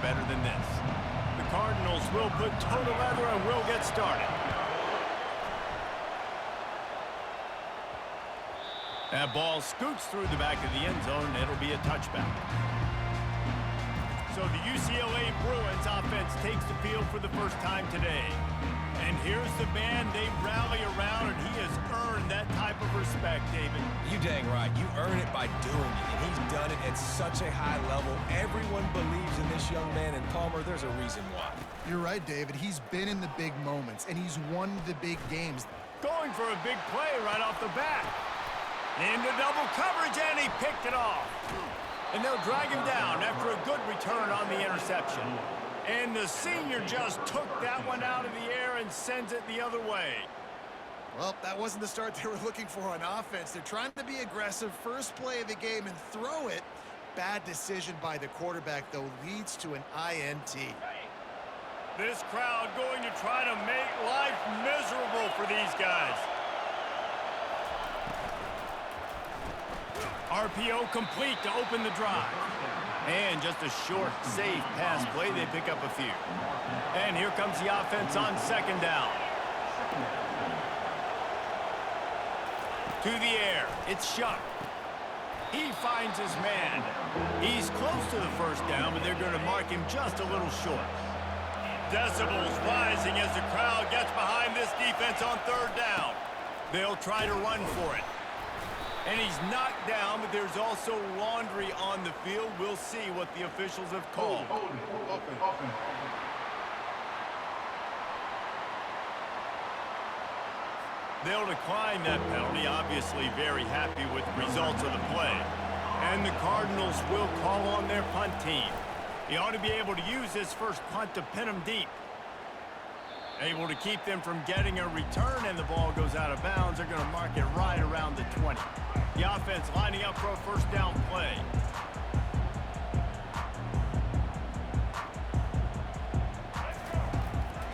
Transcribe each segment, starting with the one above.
better than this. The Cardinals will put toe to leather and will get started. That ball scoots through the back of the end zone. It'll be a touchback. So the UCLA Bruins offense takes the field for the first time today. And here's the man they rally around, and he has earned that type of respect, David. You dang right. You earn it by doing it, and he's done it at such a high level. Everyone believes in this young man, and Palmer, there's a reason why. You're right, David. He's been in the big moments, and he's won the big games. Going for a big play right off the bat. Into double coverage, and he picked it off. And they'll drag him down after a good return on the interception. And the senior just took that one out of the air and sends it the other way. Well, that wasn't the start they were looking for on offense. They're trying to be aggressive, first play of the game, and throw it. Bad decision by the quarterback, though, leads to an INT. This crowd going to try to make life miserable for these guys. RPO complete to open the drive. And just a short, safe pass play. They pick up a few. And here comes the offense on second down. To the air. It's Shuck. He finds his man. He's close to the first down, but they're going to mark him just a little short. Decibels rising as the crowd gets behind this defense on third down. They'll try to run for it. And he's knocked down, but there's also laundry on the field. We'll see what the officials have called. They'll decline that penalty, obviously very happy with the results of the play. And the Cardinals will call on their punt team. He ought to be able to use his first punt to pin them deep. Able to keep them from getting a return, and the ball goes out of bounds. They're going to mark it right around the 20. The offense lining up for a first down play.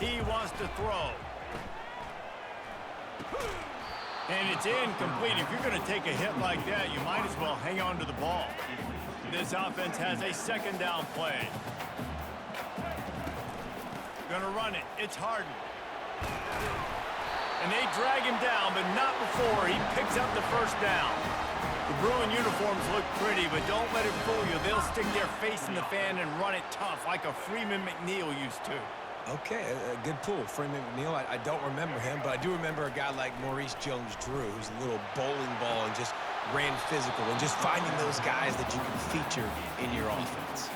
He wants to throw. And it's incomplete. If you're going to take a hit like that, you might as well hang on to the ball. This offense has a second down play. Gonna run it. It's Harden. And they drag him down, but not before he picks up the first down. The Bruin uniforms look pretty, but don't let it fool you. They'll stick their face in the fan and run it tough like a Freeman McNeil used to. Okay, a good pull. Freeman McNeil, I don't remember him, but I do remember a guy like Maurice Jones-Drew, who's a little bowling ball and just ran physical, and just finding those guys that you can feature in your offense.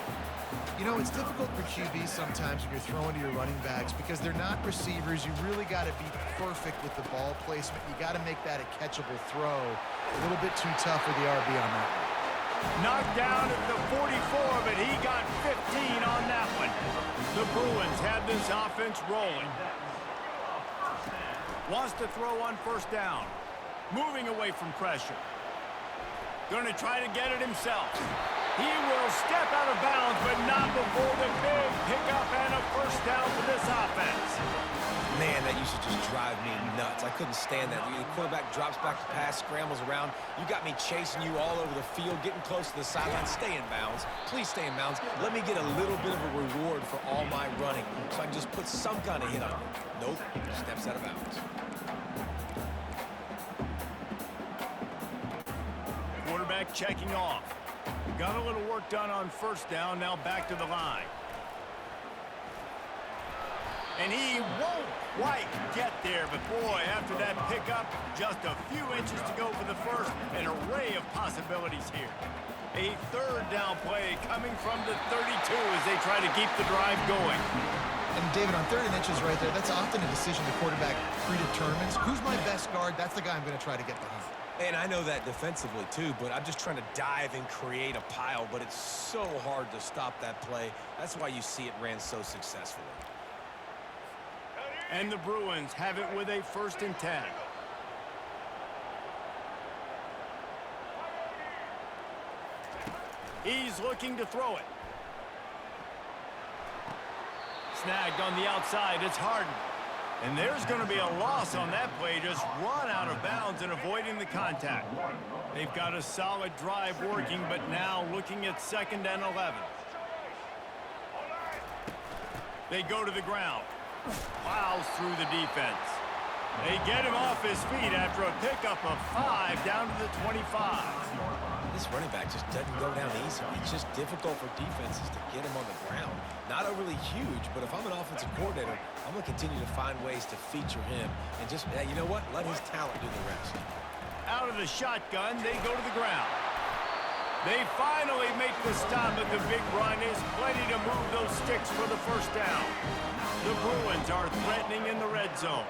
You know, it's difficult for QB sometimes when you're throwing to your running backs because they're not receivers. You really got to be perfect with the ball placement. You got to make that a catchable throw. A little bit too tough for the RB on that one. Knocked down at the 44, but he got 15 on that one. The Bruins have this offense rolling. Wants to throw on first down. Moving away from pressure. Going to try to get it himself. He will step out of bounds, but not before the big pickup and a first down for this offense. Man, that used to just drive me nuts. I couldn't stand that. The quarterback drops back to pass, scrambles around. You got me chasing you all over the field, getting close to the sideline. Stay in bounds. Please stay in bounds. Let me get a little bit of a reward for all my running so I can just put some kind of hit on you. Nope, steps out of bounds. Quarterback checking off. Got a little work done on first down, now back to the line. And he won't quite get there, but boy, after that pickup, just a few inches to go for the first. An array of possibilities here. A third down play coming from the 32 as they try to keep the drive going. And David, on 3rd and inches right there, that's often a decision the quarterback predetermines. Who's my best guard? That's the guy I'm going to try to get behind. And I know that defensively, too, but I'm just trying to dive and create a pile, but it's so hard to stop that play. That's why you see it ran so successfully. And the Bruins have it with a 1st and 10. He's looking to throw it. Snagged on the outside, it's Harden. And there's going to be a loss on that play, just run out of bounds and avoiding the contact. They've got a solid drive working, but now looking at 2nd and 11. They go to the ground. Plows through the defense. They get him off his feet after a pickup of 5 down to the 25. This running back just doesn't go down easy. It's just difficult for defenses to get him on the ground. Not overly huge, but if I'm an offensive coordinator, I'm going to continue to find ways to feature him and just, you know what, let his talent do the rest. Out of the shotgun, they go to the ground. They finally make the stop, but the big run is plenty to move those sticks for the first down. The Bruins are threatening in the red zone.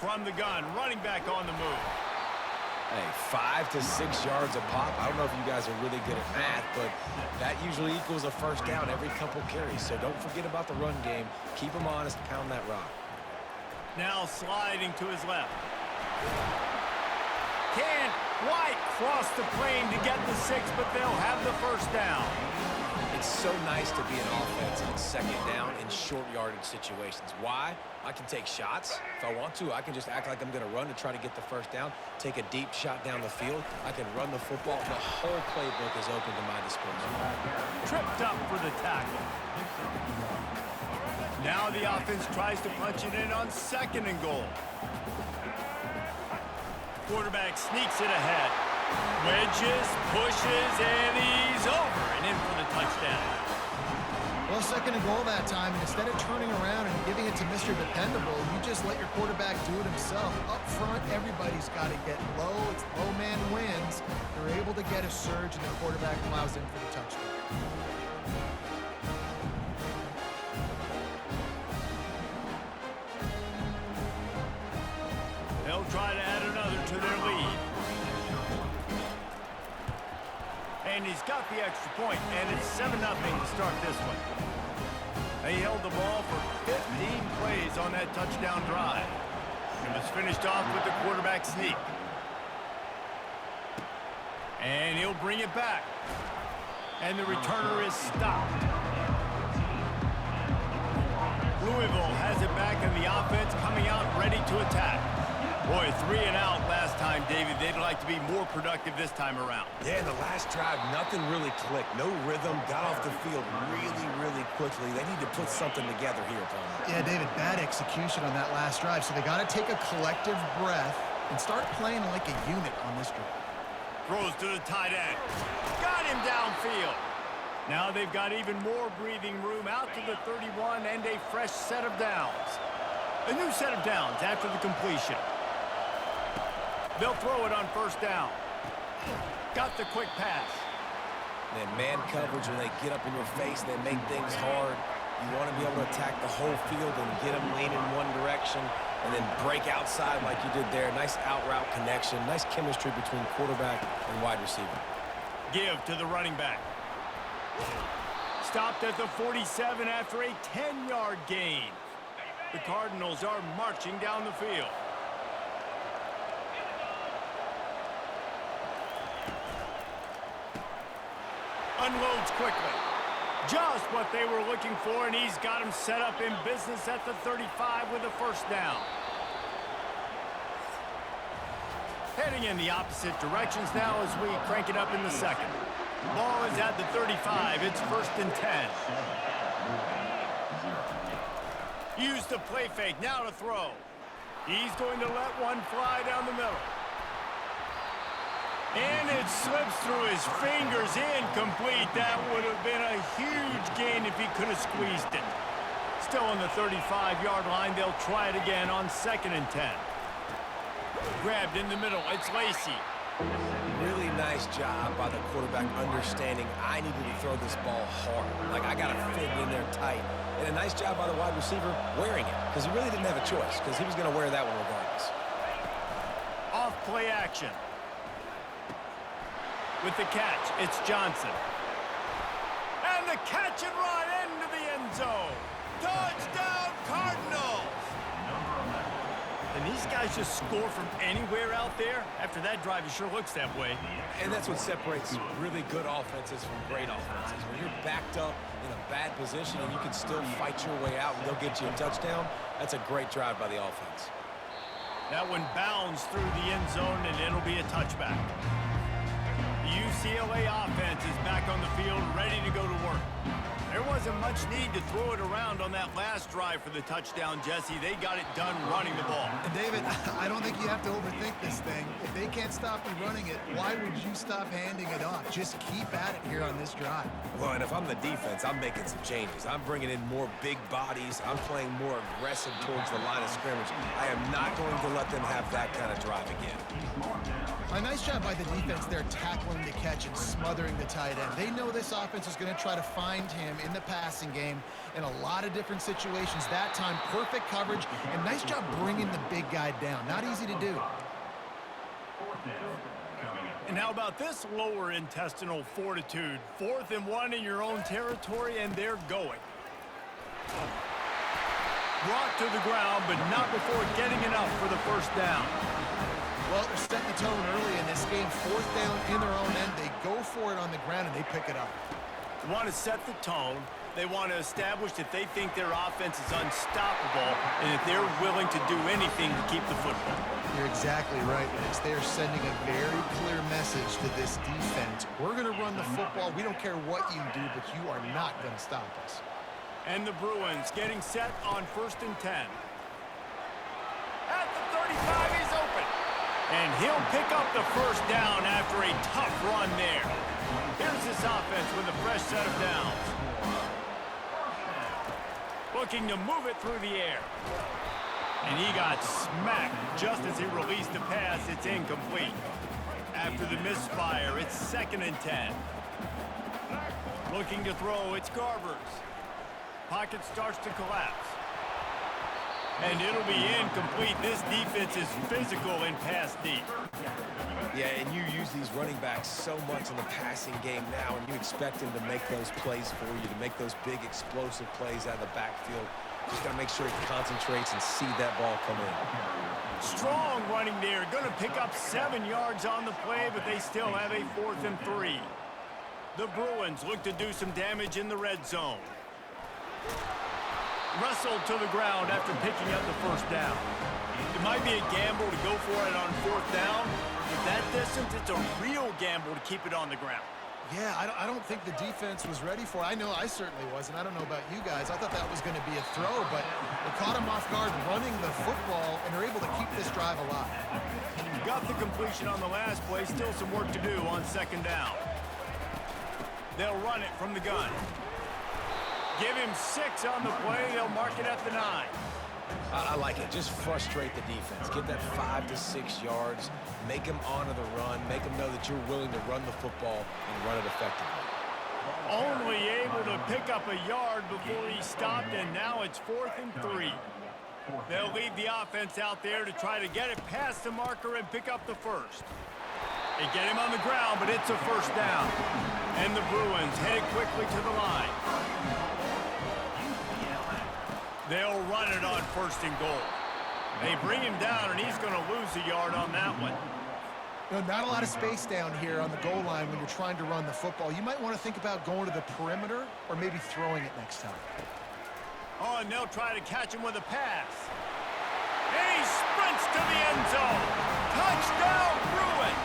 From the gun, running back on the move. Hey, 5 to 6 yards a pop. I don't know if you guys are really good at math, but that usually equals a first down every couple carries. So don't forget about the run game. Keep them honest, pound that rock. Now sliding to his left. Can't quite cross the plane to get the 6, but they'll have the first down. It's so nice to be an offense on second down in short yardage situations. Why? I can take shots. If I want to, I can just act like I'm going to run to try to get the first down, take a deep shot down the field. I can run the football. The whole playbook is open to my disposal. Tripped up for the tackle. Now the offense tries to punch it in on 2nd and goal. Quarterback sneaks it ahead. Wedges, pushes, and he's over and in for the touchdown. Well, 2nd and goal that time, and instead of turning around and giving it to Mr. Dependable, you just let your quarterback do it himself. Up front, everybody's got to get low. It's low man wins. They're able to get a surge, and the quarterback plows in for the touchdown. They'll try to add another to their lead. And he's got the extra point, and it's 7-0 to start this one. They held the ball for 15 plays on that touchdown drive. It was finished off with the quarterback sneak. And he'll bring it back. And the returner is stopped. Louisville has it back in the offense, coming out ready to attack. Boy, 3 and out last time, David. They'd like to be more productive this time around. Yeah, in the last drive, nothing really clicked. No rhythm, got off the field really quickly. They need to put something together here, Paul. Yeah, David, bad execution on that last drive, so they got to take a collective breath and start playing like a unit on this drive. Throws to the tight end. Got him downfield. Now they've got even more breathing room out to the 31 and a fresh set of downs. A new set of downs after the completion. They'll throw it on first down. Got the quick pass. Man coverage, when they get up in your face, they make things hard. You want to be able to attack the whole field and get them leaning in one direction and then break outside like you did there. Nice out-route connection. Nice chemistry between quarterback and wide receiver. Give to the running back. Stopped at the 47 after a 10-yard gain. The Cardinals are marching down the field. Unloads quickly. Just what they were looking for, and he's got him set up in business at the 35 with a first down. Heading in the opposite directions now as we crank it up in the second. Ball is at the 35. It's 1st and 10. Use the play fake. Now to throw. He's going to let one fly down the middle. And it slips through his fingers, incomplete. That would have been a huge gain if he could have squeezed it. Still on the 35-yard line. They'll try it again on 2nd and 10. Grabbed in the middle. It's Lacey. Really nice job by the quarterback understanding I needed to throw this ball hard. Like, I got to fit it in there tight. And a nice job by the wide receiver wearing it, because he really didn't have a choice, because he was going to wear that one regardless. Off play action. With the catch, it's Johnson. And the catch and run into the end zone. Touchdown, Cardinals! And these guys just score from anywhere out there? After that drive, it sure looks that way. And that's what separates really good offenses from great offenses. When you're backed up in a bad position and you can still fight your way out and they'll get you a touchdown, that's a great drive by the offense. That one bounds through the end zone, and it'll be a touchback. The UCLA offense is back on the field, ready to go to work. There was wasn't much need to throw it around on that last drive for the touchdown, Jesse. They got it done running the ball. And David, I don't think you have to overthink this thing. If they can't stop you running it, why would you stop handing it off? Just keep at it here on this drive. Well, and if I'm the defense, I'm making some changes. I'm bringing in more big bodies. I'm playing more aggressive towards the line of scrimmage. I am not going to let them have that kind of drive again. A nice job by the defense there tackling the catch and smothering the tight end. They know this offense is going to try to find him in the passing game in a lot of different situations. That time, perfect coverage, and nice job bringing the big guy down. Not easy to do. And how about this lower intestinal fortitude? 4th and 1 in your own territory, and they're going. Brought to the ground, but not before getting enough for the first down. Well, they're setting the tone early in this game. 4th down in their own end. They go for it on the ground, and they pick it up. They want to set the tone. They want to establish that they think their offense is unstoppable and that they're willing to do anything to keep the football. You're exactly right, Vince. They are sending a very clear message to this defense. We're going to run the football. We don't care what you do, but you are not going to stop us. And the Bruins getting set on 1st and 10. At the 35, he's open. And he'll pick up the first down after a tough run there. Here's this offense with a fresh set of downs. Looking to move it through the air. And he got smacked just as he released the pass. It's incomplete. After the misfire, it's 2nd and 10. Looking to throw, it's Garbers. Pocket starts to collapse. And it'll be incomplete. This defense is physical and pass deep. Yeah, and you use these running backs so much in the passing game now, and you expect them to make those plays for you, to make those big explosive plays out of the backfield. Just got to make sure he concentrates and see that ball come in. Strong running there. Going to pick up 7 yards on the play, but they still have a 4th and 3. The Bruins look to do some damage in the red zone. Wrestled to the ground after picking up the first down. It might be a gamble to go for it on 4th down. At that distance, it's a real gamble to keep it on the ground. Yeah, I don't think the defense was ready for it. I know I certainly wasn't. I don't know about you guys. I thought that was going to be a throw, but they caught him off guard running the football, and they're able to keep this drive alive. Got the completion on the last play. Still some work to do on 2nd down. They'll run it from the gun. Give him 6 on the play. They'll mark it at the 9. I like it. Just frustrate the defense. Get that 5 to 6 yards. Make them honor the run. Make them know that you're willing to run the football and run it effectively. Only able to pick up a yard before he stopped, and now it's 4th and 3. They'll leave the offense out there to try to get it past the marker and pick up the first. They get him on the ground, but it's a first down. And the Bruins headed quickly to the line. They'll run it on 1st and goal. They bring him down, and he's going to lose a yard on that one. You know, not a lot of space down here on the goal line when you're trying to run the football. You might want to think about going to the perimeter or maybe throwing it next time. Oh, and they'll try to catch him with a pass. And he sprints to the end zone. Touchdown, Bruins!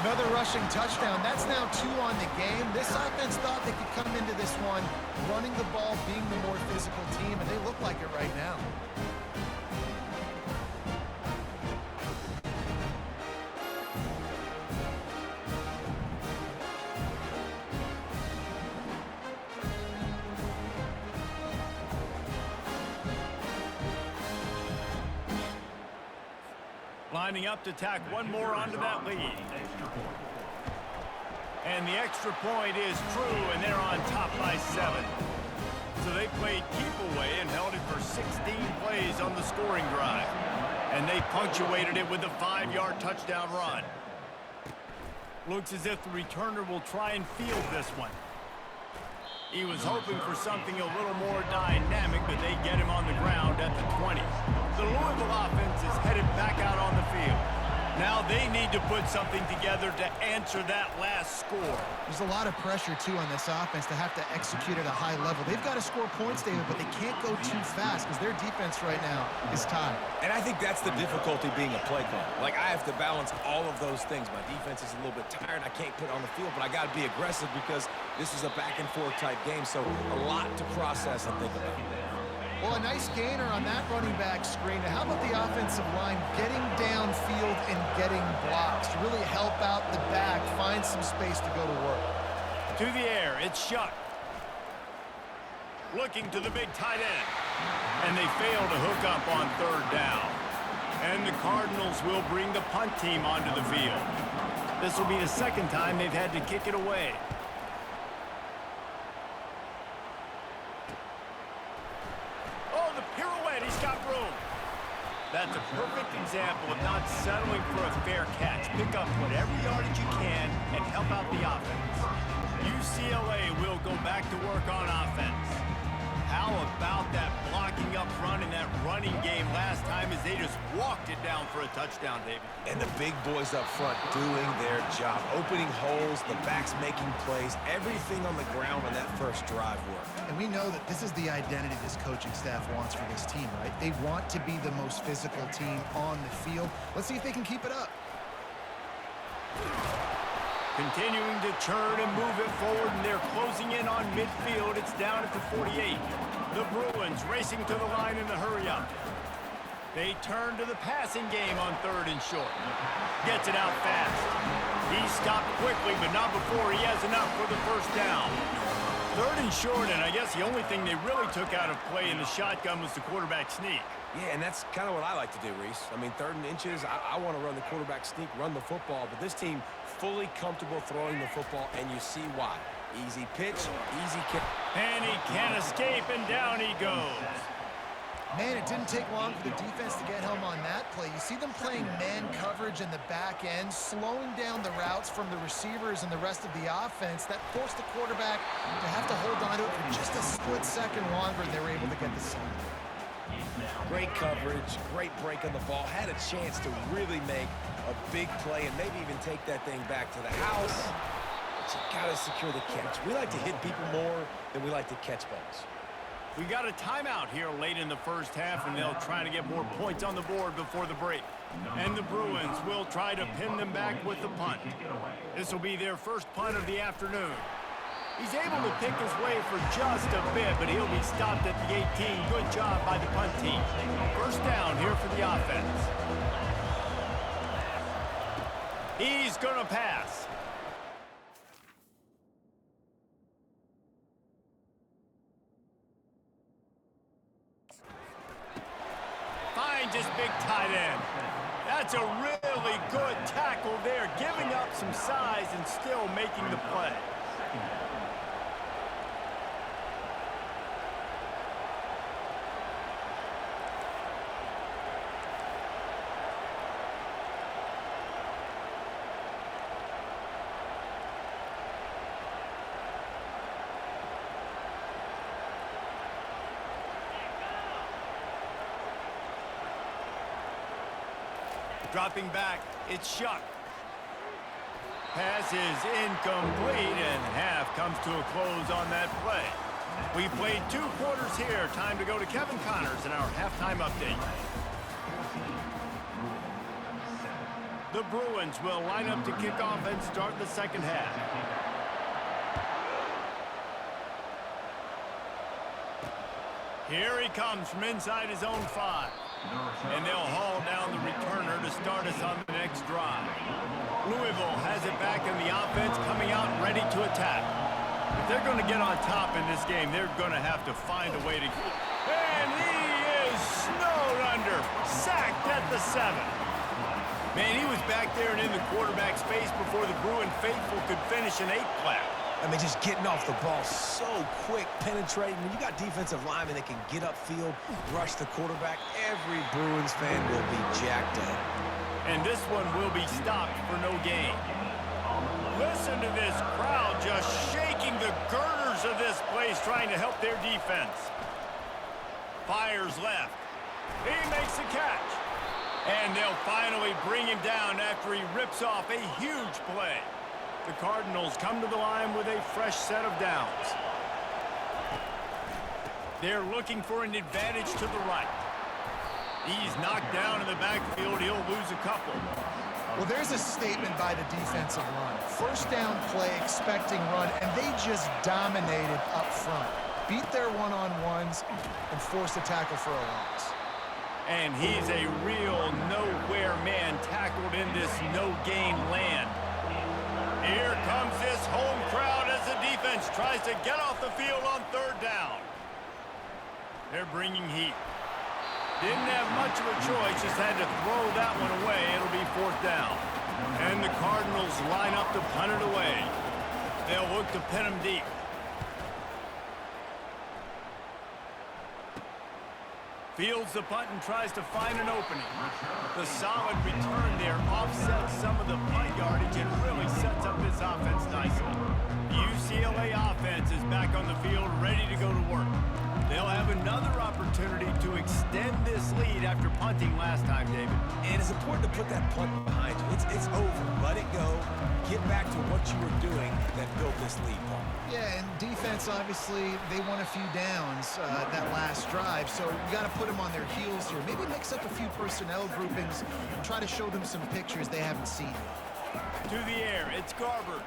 Another rushing touchdown. That's now 2 on the game. This offense thought they could come into this one running the ball, being the more physical team, and they look like it right now. Lining up to tack one more onto that lead. And the extra point is true, and they're on top by 7. So they played keep away and held it for 16 plays on the scoring drive. And they punctuated it with a 5-yard touchdown run. Looks as if the returner will try and field this one. He was hoping for something a little more dynamic, but they get him on the ground at the 20. The Louisville offense is headed back out on the field. Now they need to put something together to answer that last score. There's a lot of pressure, too, on this offense to have to execute at a high level. They've got to score points, David, but they can't go too fast because their defense right now is tied. And I think that's the difficulty being a play caller. Like, I have to balance all of those things. My defense is a little bit tired. I can't put it on the field, but I got to be aggressive because this is a back-and-forth type game, so a lot to process and think about. Well, a nice gainer on that running back screen. Now, how about the offensive line getting downfield and getting blocks to really help out the back, find some space to go to work? To the air, it's Shuck. Looking to the big tight end. And they fail to hook up on third down. And the Cardinals will bring the punt team onto the field. This will be the second time they've had to kick it away. He's got room. That's a perfect example of not settling for a fair catch. Pick up whatever yardage you can and help out the offense. UCLA will go back to work on offense. How about that blocking up front in that running game last time as they just walked it down for a touchdown, David? And the big boys up front doing their job. Opening holes, the backs making plays, everything on the ground on that first drive worked. And we know that this is the identity this coaching staff wants for this team, right? They want to be the most physical team on the field. Let's see if they can keep it up. Continuing to churn and move it forward, and they're closing in on midfield. It's down at the 48. The Bruins racing to the line in the hurry-up. They turn to the passing game on third and short. Gets it out fast. He stopped quickly, but not before he has enough for the first down. Third and short, and I guess the only thing they really took out of play in the shotgun was the quarterback sneak. Yeah, and that's kind of what I like to do, Reese. I mean, third and inches, I want to run the quarterback sneak, run the football, but this team fully comfortable throwing the football, and you see why. Easy pitch, easy kick. And he can't escape, and down he goes. Man, it didn't take long for the defense to get home on that play. You see them playing man coverage in the back end, slowing down the routes from the receivers and the rest of the offense. That forced the quarterback to have to hold on to it for just a split second longer, and they were able to get the sack. Great coverage, great break on the ball. Had a chance to really make a big play and maybe even take that thing back to the house. But you got to secure the catch. We like to hit people more than we like to catch balls. We got a timeout here late in the first half, and they'll try to get more points on the board before the break. And the Bruins will try to pin them back with the punt. This will be their first punt of the afternoon. He's able to pick his way for just a bit, but he'll be stopped at the 18. Good job by the punt team. First down here for the offense. He's going to pass. Finds his big tight end. That's a really good tackle there, giving up some size and still making the play. Dropping back, it's Shuck. Pass is incomplete, and half comes to a close on that play. We played 2 quarters here. Time to go to Kevin Connors in our halftime update. The Bruins will line up to kick off and start the second half. Here he comes from inside his own 5. And they'll haul down the returner to start us on the next drive. Louisville has it back in the offense, coming out ready to attack. If they're going to get on top in this game, they're going to have to find a way to... And he is snowed under, sacked at the 7. Man, he was back there and in the quarterback's face before the Bruin faithful could finish an 8-play. I mean, just getting off the ball so quick, penetrating. When you got defensive linemen that can get upfield, rush the quarterback, every Bruins fan will be jacked up. And this one will be stopped for no gain. Listen to this crowd just shaking the girders of this place, trying to help their defense. Fires left. He makes the catch. And they'll finally bring him down after he rips off a huge play. The Cardinals come to the line with a fresh set of downs. They're looking for an advantage to the right. He's knocked down in the backfield. He'll lose a couple. Well, there's a statement by the defensive line. First down play, expecting run, and they just dominated up front. Beat their one-on-ones and forced a tackle for a loss. And he's a real nowhere man tackled in this no-gain land. Here comes this home crowd as the defense tries to get off the field on third down. They're bringing heat. Didn't have much of a choice, just had to throw that one away. It'll be fourth down. And the Cardinals line up to punt it away. They'll look to pin him deep. Fields the punt and tries to find an opening. The solid return there offsets some of the punt yardage and really sets up this offense nicely. UCLA offense is back on the field, ready to go to work. They'll have another opportunity to extend this lead after punting last time, David. And it's important to put that punt behind you. It's over. Let it go. Get back to what you were doing that built this lead, Paul. Yeah, and defense, obviously, they won a few downs that last drive, so you got to put them on their heels here. Maybe mix up a few personnel groupings and try to show them some pictures they haven't seen yet. To the air, it's Garbers.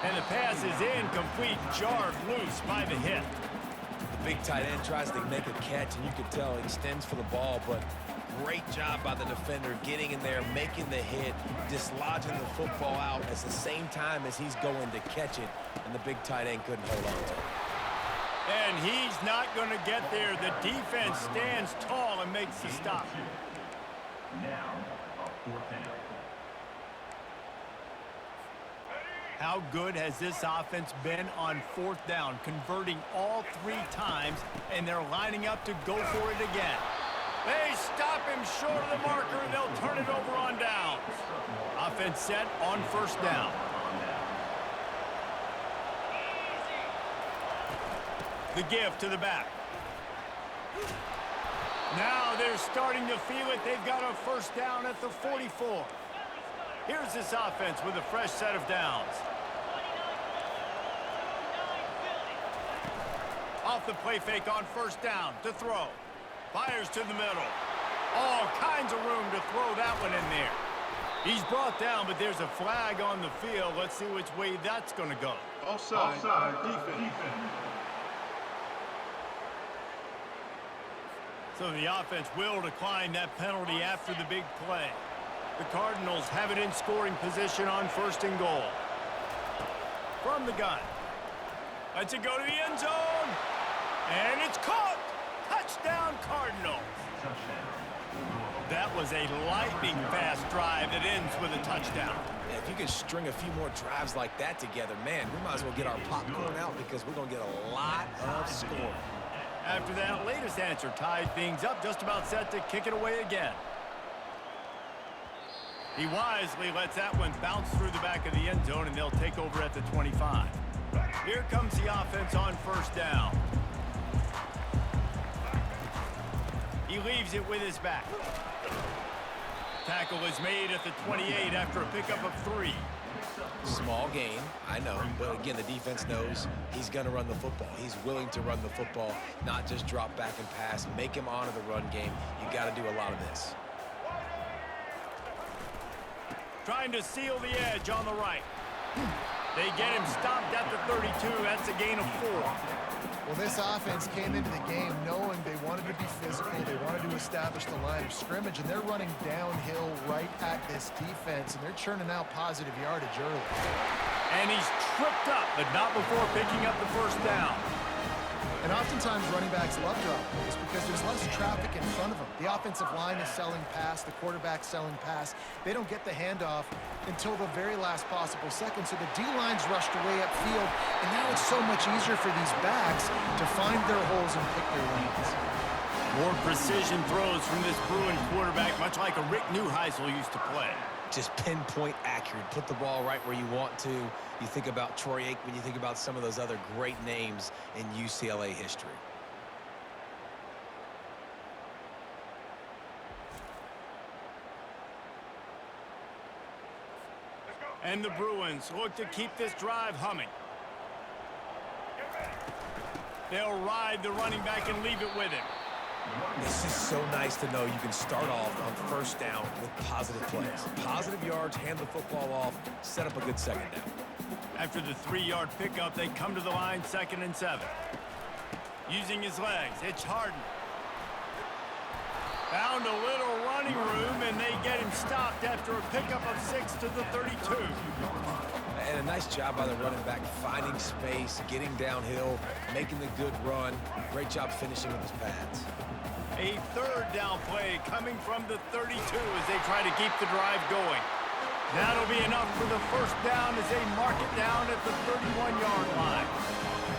And the pass is incomplete, jarred loose by the hit. The big tight end tries to make a catch, and you can tell he extends for the ball, but great job by the defender getting in there, making the hit, dislodging the football out at the same time as he's going to catch it, and the big tight end couldn't hold on to it. And he's not going to get there. The defense stands tall and makes the stop. How good has this offense been on fourth down, converting all 3 times, and they're lining up to go for it again. They stop him short of the marker, and they'll turn it over on downs. Offense set on first down. The give to the back. Now they're starting to feel it. They've got a first down at the 44. Here's this offense with a fresh set of downs. Off the play fake on first down to throw. Fires to the middle. All kinds of room to throw that one in there. He's brought down, but there's a flag on the field. Let's see which way that's going to go. Offside. Defense. So the offense will decline that penalty after the big play. The Cardinals have it in scoring position on first and goal. From the gun. Lets it go to the end zone. And it's caught. Touchdown, Cardinals. That was a lightning-fast drive that ends with a touchdown. Yeah, if you could string a few more drives like that together, man, we might as well get our popcorn out because we're going to get a lot of scoring. After that latest answer tied things up, just about set to kick it away again. He wisely lets that one bounce through the back of the end zone, and they'll take over at the 25. Here comes the offense on first down. He leaves it with his back. Tackle is made at the 28 after a pickup of 3. Small gain, I know, but again, the defense knows he's going to run the football. He's willing to run the football, not just drop back and pass, make him honor the run game. You got to do a lot of this. Trying to seal the edge on the right. They get him stopped at the 32. That's a gain of 4. Well, this offense came into the game knowing they wanted to be physical, they wanted to establish the line of scrimmage, and they're running downhill right at this defense, and they're churning out positive yardage early. And he's tripped up, but not before picking up the first down. And oftentimes running backs love drop plays because there's less traffic in front of them. The offensive line is selling pass, the quarterback's selling pass. They don't get the handoff until the very last possible second. So the D-line's rushed away upfield, and now it's so much easier for these backs to find their holes and pick their lanes. More precision throws from this Bruin quarterback, much like a Rick Neuheisel used to play. Just pinpoint accurate. Put the ball right where you want to. You think about Troy Aikman, you think about some of those other great names in UCLA history. And the Bruins look to keep this drive humming. They'll ride the running back and leave it with him. This is so nice to know you can start off on first down with positive plays. Positive yards, hand the football off, set up a good second down. After the 3-yard pickup, they come to the line 2nd and 7. Using his legs, it's Harden. Found a little running room, and they get him stopped after a pickup of 6 to the 32. And a nice job by the running back, finding space, getting downhill, making the good run. Great job finishing with his pads. A 3rd down play coming from the 32 as they try to keep the drive going. That'll be enough for the 1st down as they mark it down at the 31-yard line.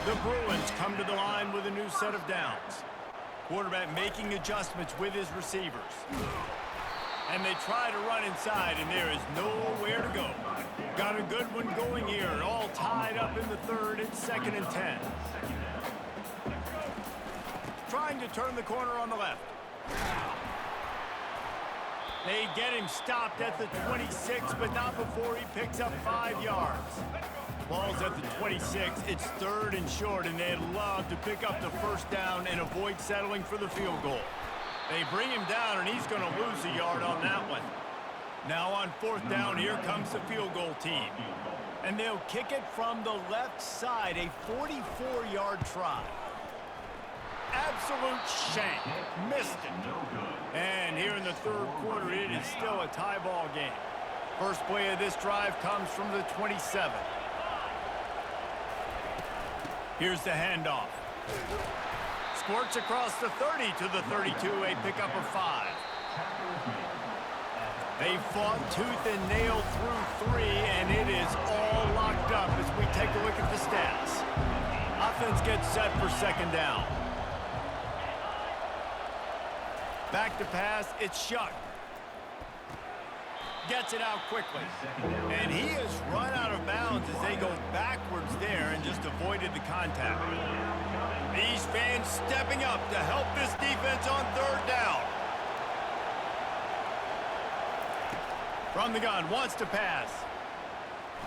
The Bruins come to the line with a new set of downs. Quarterback making adjustments with his receivers. And they try to run inside, and there is nowhere to go. Got a good one going here, all tied up in the 3rd. It's 2nd and 10. Trying to turn the corner on the left. They get him stopped at the 26, but not before he picks up 5 yards. Ball's at the 26. It's 3rd and short, and they'd love to pick up the 1st down and avoid settling for the field goal. They bring him down, and he's going to lose a yard on that one. Now on 4th down, here comes the field goal team. And they'll kick it from the left side, a 44-yard try. Absolute shank. Missed it. And here in the 3rd quarter, it is still a tie ball game. First play of this drive comes from the 27. Here's the handoff. Squirts across the 30 to the 32, a pickup of 5. They fought tooth and nail through 3, and it is all locked up as we take a look at the stats. Offense gets set for 2nd down. Back to pass, it's Shuck. Gets it out quickly. And he has run out of bounds as they go backwards there and just avoided the contact. These fans stepping up to help this defense on 3rd down. From the gun, wants to pass.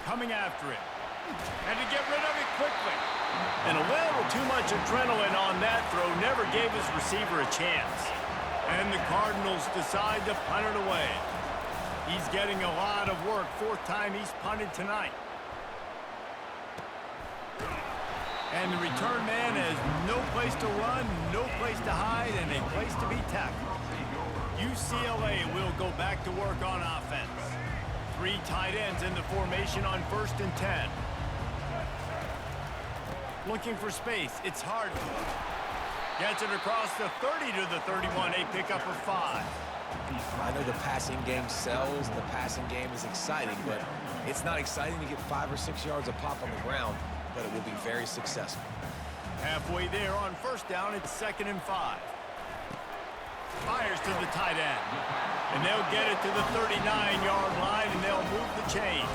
Coming after it. And to get rid of it quickly. And a little too much adrenaline on that throw never gave his receiver a chance. And the Cardinals decide to punt it away. He's getting a lot of work. 4th time he's punted tonight. And the return man has no place to run, no place to hide, and a place to be tackled. UCLA will go back to work on offense. 3 tight ends in the formation on 1st and 10. Looking for space. It's Harden. Gets it across the 30 to the 31, a pickup of 5. I know the passing game sells, the passing game is exciting, but it's not exciting to get 5 or 6 yards a pop on the ground, but it will be very successful. Halfway there on 1st down, it's 2nd and 5. Fires to the tight end. And they'll get it to the 39-yard line, and they'll move the chains.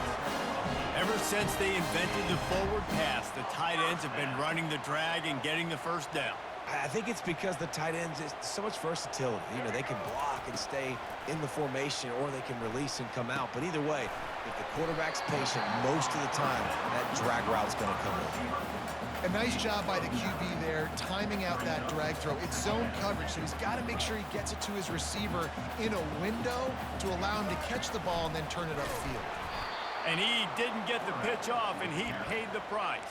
Ever since they invented the forward pass, the tight ends have been running the drag and getting the 1st down. I think it's because the tight ends is so much versatility. You know, they can block and stay in the formation, or they can release and come out. But either way, if the quarterback's patient, most of the time, that drag route's going to come in. A nice job by the QB there, timing out that drag throw. It's zone coverage, so he's got to make sure he gets it to his receiver in a window to allow him to catch the ball and then turn it upfield. And he didn't get the pitch off, and he paid the price.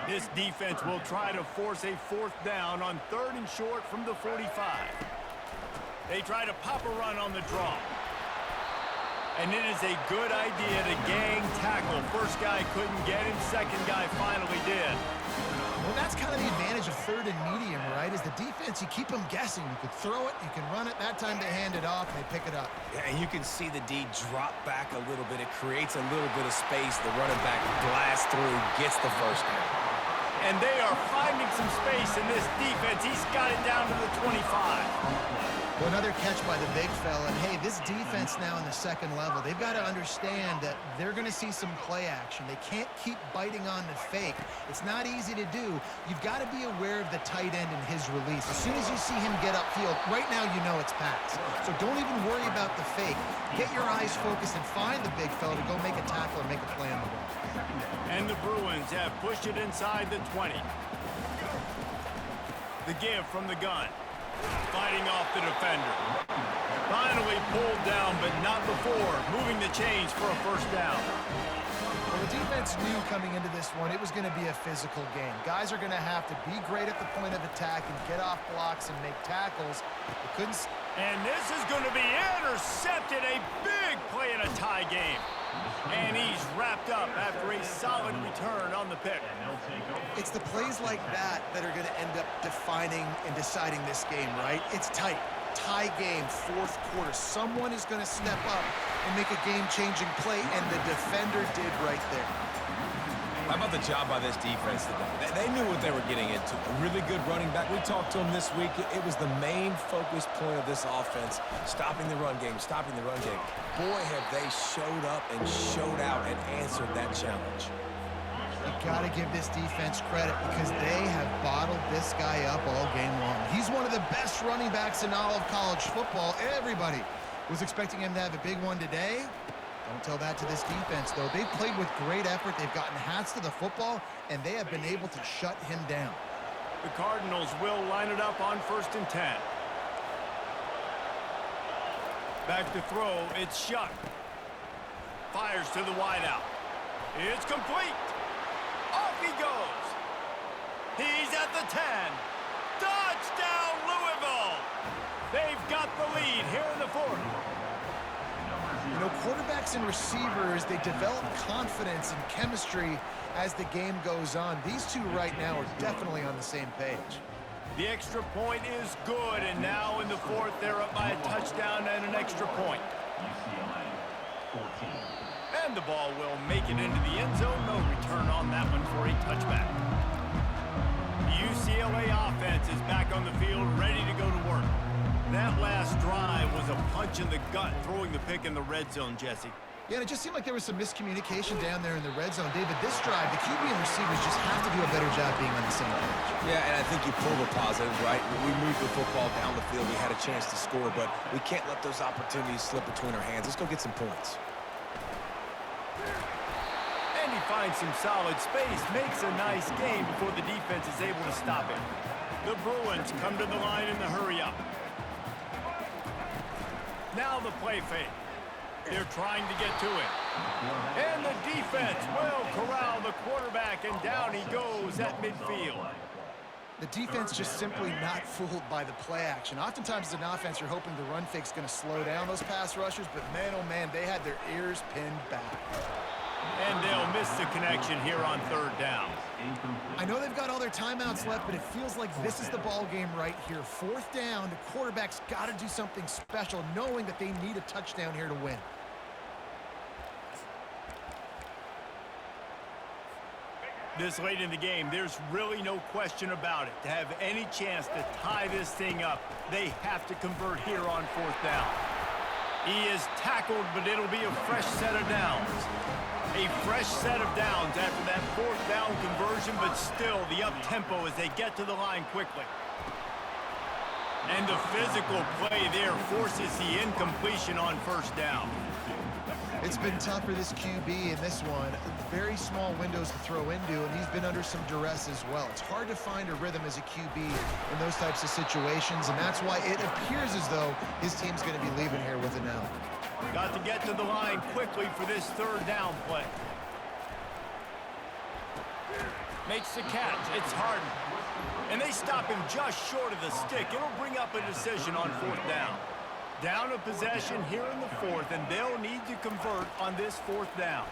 This defense will try to force a 4th down on 3rd and short from the 45. They try to pop a run on the draw. And it is a good idea to gang tackle. First guy couldn't get him, second guy finally did. Well, that's kind of the advantage of 3rd and medium, right? Is the defense, you keep them guessing. You could throw it, you can run it. That time they hand it off and they pick it up. Yeah, and you can see the D drop back a little bit. It creates a little bit of space. The running back blasts through, gets the 1st down. And they are finding some space in this defense. He's got it down to the 25. Well, another catch by the big fella. And hey, this defense now in the second level, they've got to understand that they're going to see some play action. They can't keep biting on the fake. It's not easy to do. You've got to be aware of the tight end and his release. As soon as you see him get upfield, right now you know it's pass. So don't even worry about the fake. Get your eyes focused and find the big fella to go make a tackle or make a play on the ball. And the Bruins have pushed it inside the 20. The give from the gun. Fighting off the defender. Finally pulled down, but not before. Moving the chains for a first down. Well, the defense knew coming into this one it was going to be a physical game. Guys are going to have to be great at the point of attack and get off blocks and make tackles. They couldn't... And this is going to be intercepted. A big play in a tie game. And he's wrapped up after a solid return on the pick. It's the plays like that that are going to end up defining and deciding this game, right? It's tight. Tie game, fourth quarter. Someone is going to step up and make a game-changing play, and the defender did right there. How about the job by this defense? They knew what they were getting into. A really good running back. We talked to him this week. It was the main focus point of this offense, stopping the run game, stopping the run game. Boy, have they showed up and showed out and answered that challenge. You got to give this defense credit because they have bottled this guy up all game long. He's one of the best running backs in all of college football. Everybody was expecting him to have a big one today. Don't tell that to this defense, though. They've played with great effort. They've gotten hats to the football, and they have been able to shut him down. The Cardinals will line it up on 1st and 10. Back to throw. It's Shuck. Fires to the wideout. It's complete. Off he goes. He's at the 10. Touchdown, Louisville. They've got the lead here in the 4th. You know, quarterbacks and receivers, they develop confidence and chemistry as the game goes on. These two right now are definitely on the same page. The extra point is good, and now in the 4th, they're up by a touchdown and an extra point. UCLA 14. And the ball will make it into the end zone. No return on that one for a touchback. The UCLA offense is back on the field, ready to go to work. That last drive was a punch in the gut, throwing the pick in the red zone, Jesse. Yeah, and it just seemed like there was some miscommunication down there in the red zone. David, this drive, the QB and receivers just have to do a better job being on the same page. Yeah, and I think you pull the positives, right? We moved the football down the field. We had a chance to score, but we can't let those opportunities slip between our hands. Let's go get some points. And he finds some solid space, makes a nice game before the defense is able to stop him. The Bruins come to the line in the hurry-up. Now the play fake. They're trying to get to it. And the defense will corral the quarterback, and down he goes at midfield. The defense just simply not fooled by the play action. Oftentimes as an offense, you're hoping the run fake's going to slow down those pass rushers, but man, oh man, they had their ears pinned back. And they'll miss the connection here on 3rd down. I know they've got all their timeouts left, but it feels like this is the ball game right here. 4th down, the quarterback's got to do something special, knowing that they need a touchdown here to win. This late in the game, there's really no question about it. To have any chance to tie this thing up, they have to convert here on 4th down. He is tackled, but it'll be a fresh set of downs. A fresh set of downs after that 4th down conversion, but still the up-tempo as they get to the line quickly. And the physical play there forces the incompletion on 1st down. It's been tough for this QB in this one. Very small windows to throw into, and he's been under some duress as well. It's hard to find a rhythm as a QB in those types of situations, and that's why it appears as though his team's going to be leaving here with it now. Got to get to the line quickly for this 3rd down play. Makes the catch. It's Harden. And they stop him just short of the stick. It'll bring up a decision on 4th down. Down a possession here in the 4th, and they'll need to convert on this 4th down.